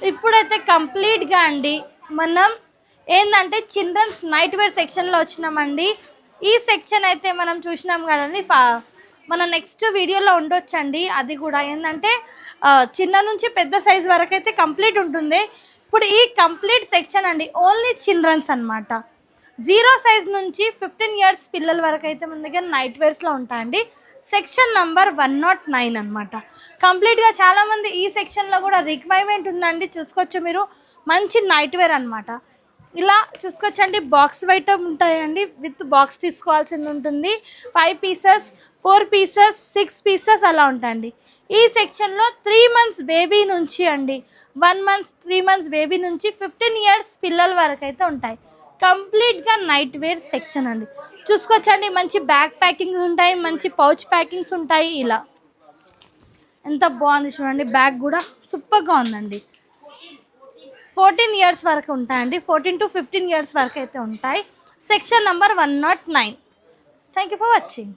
ఇప్పుడైతే కంప్లీట్గా అండి మనం ఏంటంటే చిల్డ్రన్స్ నైట్ వేర్ సెక్షన్లో వచ్చినామండి. ఈ సెక్షన్ అయితే మనం చూసినాం కదండి, మన నెక్స్ట్ వీడియోలో ఉండొచ్చండి. అది కూడా ఏంటంటే చిన్న నుంచి పెద్ద సైజ్ వరకు అయితే కంప్లీట్ ఉంటుంది. ఇప్పుడు ఈ కంప్లీట్ సెక్షన్ అండి ఓన్లీ చిల్డ్రన్స్ అనమాట. 0 సైజ్ నుంచి 15 ఇయర్స్ పిల్లల వరకు అయితే మన దగ్గర నైట్ వేర్స్లో ఉంటాయండి. సెక్షన్ నంబర్ 109 అనమాట. కంప్లీట్గా చాలామంది ఈ సెక్షన్లో కూడా రిక్వైర్మెంట్ ఉందండి. చూసుకోవచ్చు మీరు, మంచి నైట్ వేర్ అనమాట. ఇలా చూసుకోవచ్చండి, బాక్స్ వైట్ ఉంటాయండి, విత్ బాక్స్ తీసుకోవాల్సింది ఉంటుంది. 5 పీసెస్, 4 పీసెస్, 6 పీసెస్ అలా ఉంటాయండి. ఈ సెక్షన్లో 3 మంత్స్ బేబీ నుంచి అండి 1 మంత్ 3 మంత్స్ బేబీ నుంచి 15 ఇయర్స్ పిల్లల వరకు అయితే ఉంటాయి. కంప్లీట్గా నైట్ వేర్ సెక్షన్ అండి. చూసుకోవచ్చండి, మంచి బ్యాగ్ ప్యాకింగ్స్ ఉంటాయి, మంచి పౌచ్ ప్యాకింగ్స్ ఉంటాయి. ఇలా ఎంత బాగుంది చూడండి, బ్యాగ్ కూడా సూపర్గా ఉందండి. 14 ఇయర్స్ వరకు ఉంటాయండి, 14 to 15 ఇయర్స్ వరకు అయితే ఉంటాయి. Section number 109. Thank you for watching.